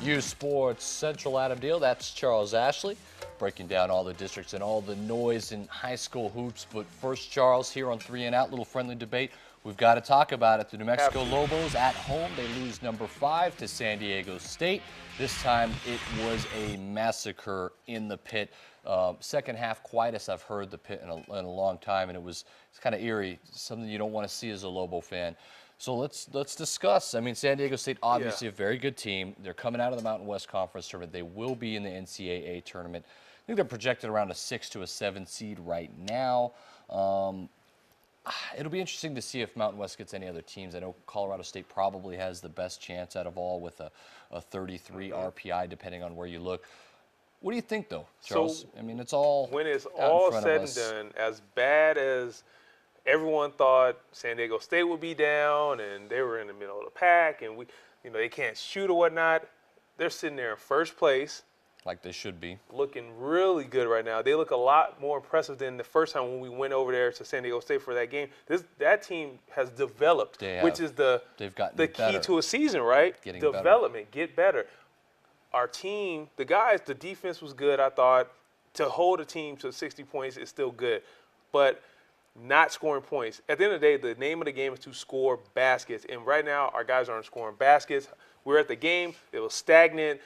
uSports Central Adam Deal. That's Charles Ashley breaking down all the districts and all the noise in high school hoops. But first, Charles, here on 3 and Out, little friendly debate. We've got to talk about it. The New Mexico Lobos at home, they lose number 5 to San Diego State. This time it was a massacre in the pit. Second half, quietest I've heard the pit in a long time, and it's kind of eerie, something you don't want to see as a Lobo fan. So let's discuss. I mean, San Diego State, obviously a very good team. They're coming out of the Mountain West Conference tournament. They will be in the NCAA tournament. I think they're projected around a 6 to a 7 seed right now. It'll be interesting to see if Mountain West gets any other teams. I know Colorado State probably has the best chance out of all with a 33 RPI, depending on where you look. What do you think, though, Charles? So I mean, it's all when it's all said and done, as bad as everyone thought San Diego State would be down, and they were in the middle of the pack, and they can't shoot or whatnot. They're sitting there in first place, like they should be, looking really good right now. They look a lot more impressive than the first time when we went over there to San Diego State for that game. That team has developed, which is the key to a season, right? Development, get better. Our team, the guys, the defense was good, I thought. To hold a team to 60 points is still good, but not scoring points. At the end of the day, the name of the game is to score baskets, and right now our guys aren't scoring baskets. We're at the game. It was stagnant.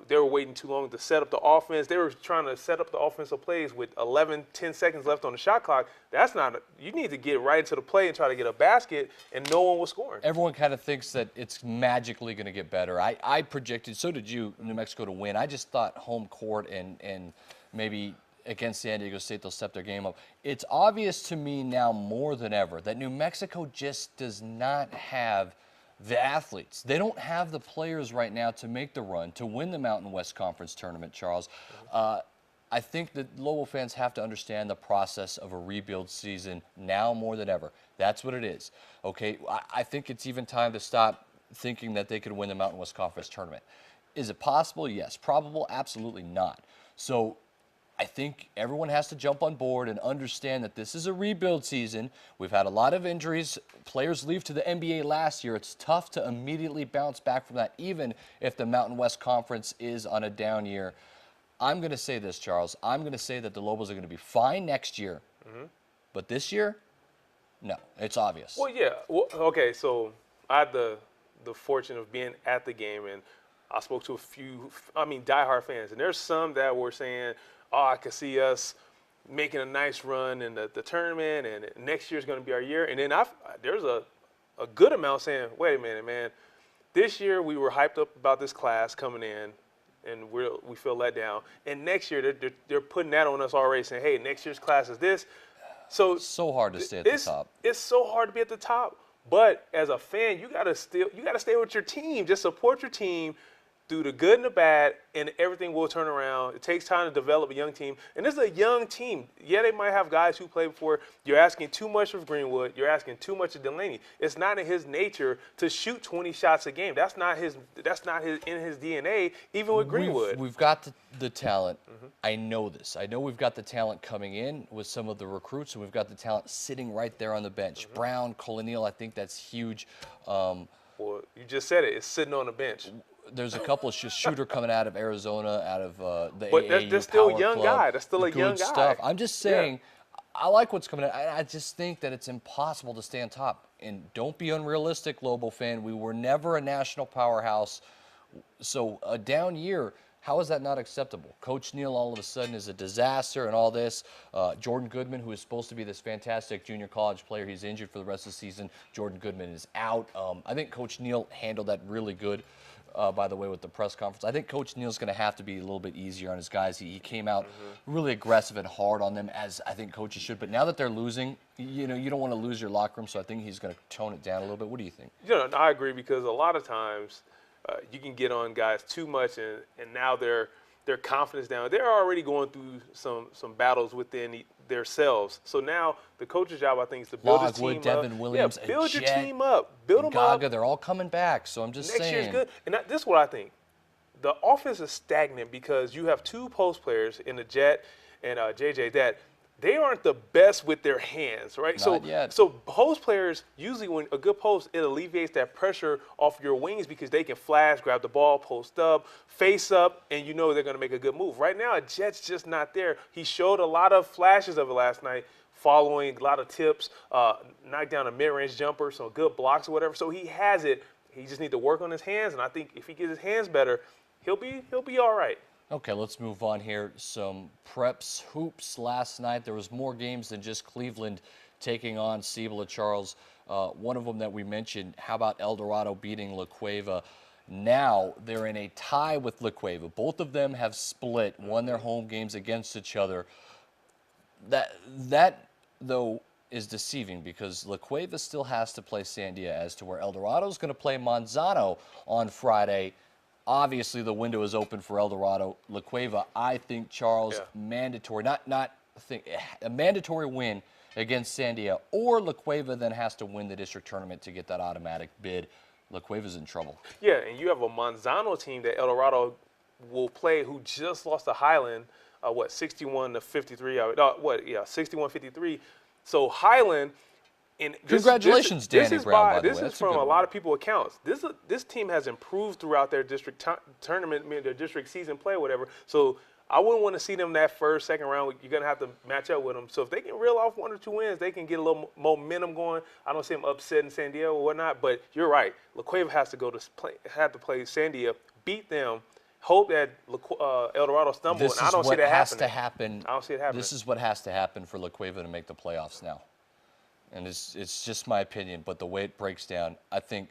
They were waiting too long to set up the offense. They were trying to set up the offensive plays with 10 seconds left on the shot clock. That's not – you need to get right into the play and try to get a basket, and no one was scoring. Everyone kind of thinks that it's magically going to get better. I predicted, so did you, New Mexico to win. I just thought home court and maybe against San Diego State they'll step their game up. It's obvious to me now more than ever that New Mexico just does not have – the athletes. They don't have the players right now to make the run, to win the Mountain West Conference tournament, Charles. I think that Lobo fans have to understand the process of a rebuild season now more than ever. That's what it is. Okay, I think it's even time to stop thinking that they could win the Mountain West Conference tournament. Is it possible? Yes. Probable? Absolutely not. So I think everyone has to jump on board and understand that this is a rebuild season. We've had a lot of injuries. Players leave to the NBA last year. It's tough to immediately bounce back from that, even if the Mountain West Conference is on a down year. I'm going to say this, Charles. I'm going to say that the Lobos are going to be fine next year. But this year, no. It's obvious. Well, yeah. Well, okay, so I had the fortune of being at the game, and I spoke to a few, diehard fans. And there's some that were saying, I could see us making a nice run in the tournament, and next year's going to be our year. And then there's a good amount saying, wait a minute, man. This year we were hyped up about this class coming in, and we feel let down. And next year they're putting that on us already, saying, hey, next year's class is this. So it's so hard to stay at the top. It's so hard to be at the top. But as a fan, you gotta stay with your team. Just support your team. Do the good and the bad, and everything will turn around. It takes time to develop a young team. And this is a young team. Yeah, they might have guys who played before. You're asking too much of Greenwood. You're asking too much of Delaney. It's not in his nature to shoot 20 shots a game. That's not in his DNA, even with Greenwood. We've got the talent. I know this. I know we've got the talent coming in with some of the recruits, and we've got the talent sitting right there on the bench. Brown, Colonial, I think that's huge. Well, you just said it. It's sitting on the bench. There's a couple of shooter coming out of Arizona, out of the AAU But they're still a young Club. guy. That's still a young guy. Stuff. I'm just saying, I like what's coming out. I just think that it's impossible to stay on top. And don't be unrealistic, Lobo fan. We were never a national powerhouse. So a down year, how is that not acceptable? Coach Neal all of a sudden is a disaster and all this. Jordan Goodman, who is supposed to be this fantastic junior college player, he's injured for the rest of the season. Jordan Goodman is out. I think Coach Neal handled that really good. By the way, with the press conference. I think Coach Neal's going to have to be a little bit easier on his guys. He came out really aggressive and hard on them, as I think coaches should. But now that they're losing, you don't want to lose your locker room, so I think he's going to tone it down a little bit. What do you think? I agree, because a lot of times you can get on guys too much, and now their confidence down. They're already going through some battles within themselves. So now the coach's job, I think, is to build his team Devin up. Williams, build your team up. Build them up. They're all coming back, so I'm just saying. Next year's good. And this is what I think. The offense is stagnant because you have two post players in the Jet and JJ that they aren't the best with their hands, right? Not yet. So post players, usually when a good post, it alleviates that pressure off your wings because they can flash, grab the ball, post up, face up, and you know they're going to make a good move. Right now, Jet's just not there. He showed a lot of flashes of it last night, following a lot of tips, knocked down a mid-range jumper, some good blocks or whatever. So he has it. He just needs to work on his hands, and I think if he gets his hands better, he'll be all right. Okay, let's move on here. Some preps hoops last night. There was more games than just Cleveland taking on Cibola, Charles. One of them that we mentioned, how about El Dorado beating La Cueva? Now they're in a tie with La Cueva. Both of them have split, won their home games against each other. That though, is deceiving because La Cueva still has to play Sandia, as to where El Dorado is going to play Manzano on Friday. Obviously, the window is open for El Dorado. La Cueva, I think, Charles, mandatory, a mandatory win against Sandia, or La Cueva then has to win the district tournament to get that automatic bid. La Cueva's in trouble. Yeah, and you have a Manzano team that El Dorado will play who just lost to Highland, 61-53? 61-53. So Highland. And congratulations, Danny Brown, by the way. This is from a lot of people's accounts. This team has improved throughout their district tournament, their district season play, or whatever. So I wouldn't want to see them that first, second round. You're going to have to match up with them. So if they can reel off 1 or 2 wins, they can get a little momentum going. I don't see them upsetting San Diego or whatnot. But you're right. La Cueva has to play Sandia, beat them. Hope that El Dorado stumble, and I don't see that happening. This is what has to happen. I don't see it happening. This is what has to happen for La Cueva to make the playoffs now. And it's just my opinion, but the way it breaks down, I think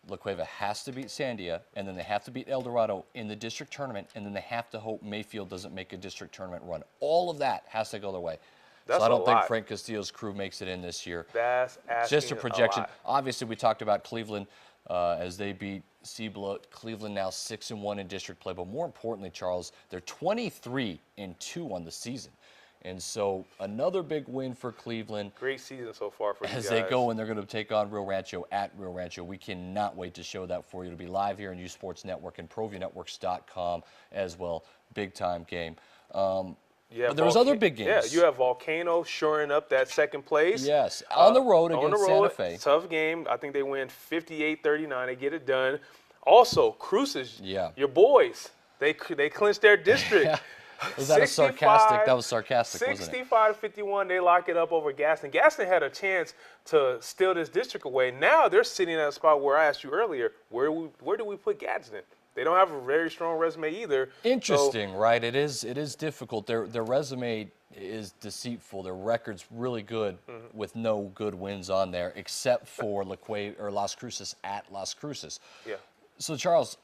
La Cueva has to beat Sandia, and then they have to beat El Dorado in the district tournament, and then they have to hope Mayfield doesn't make a district tournament run. All of that has to go their way. So I don't think Frank Castillo's crew makes it in this year. That's asking just a projection. Obviously, we talked about Cleveland as they beat Cibola. Cleveland now 6-1 in district play, but more importantly, Charles, they're 23-2 on the season. And so another big win for Cleveland. Great season so far for these guys. As they go, and they're going to take on Rio Rancho at Rio Rancho. We cannot wait to show that for you. It'll be live here on uSports Network and ProViewNetworks.com as well. Big-time game. But there was other big games. Yeah, you have Volcano shoring up that second place. Yes, on the road against Santa Fe. Tough game. I think they win 58-39. They get it done. Also, Cruces, your boys, they clinched their district. Was that sarcastic? That was sarcastic, wasn't it? 65-51, they lock it up over Gaston. Gaston had a chance to steal this district away. Now they're sitting at a spot where I asked you earlier, where do we put Gadsden? They don't have a very strong resume either. Interesting, right? It is difficult. Their resume is deceitful. Their record's really good with no good wins on there, except for Las Cruces at Las Cruces. Yeah. So, Charles,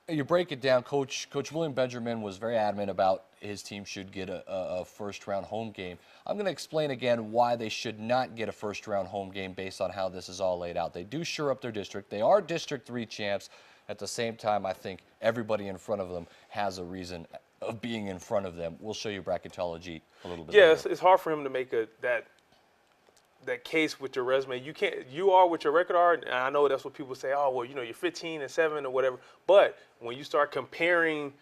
you break it down. Coach William Benjamin was very adamant about his team should get a first-round home game. I'm going to explain again why they should not get a first-round home game based on how this is all laid out. They do shore up their district. They are District 3 champs. At the same time, I think everybody in front of them has a reason of being in front of them. We'll show you bracketology a little bit later. It's hard for him to make that case with your resume. You are what your record are, and I know that's what people say, oh, well, you're 15-7 or whatever. But when you start comparing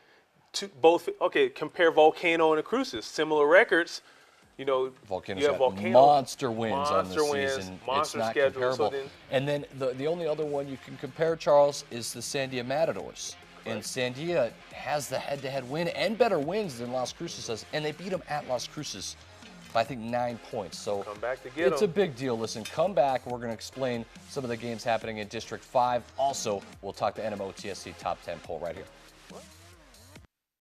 to both, compare Volcano and the Cruces, similar records. Volcano's got monster wins on the season. Monster it's not schedule. comparable. And then the only other one you can compare, Charles, is the Sandia Matadors. Right. And Sandia has the head-to-head win and better wins than Las Cruces does, and they beat them at Las Cruces by, I think, 9 points. So come back to get it's a big deal. Listen, come back. We're going to explain some of the games happening in District 5. Also, we'll talk to NMOTSC Top 10 poll right here. What?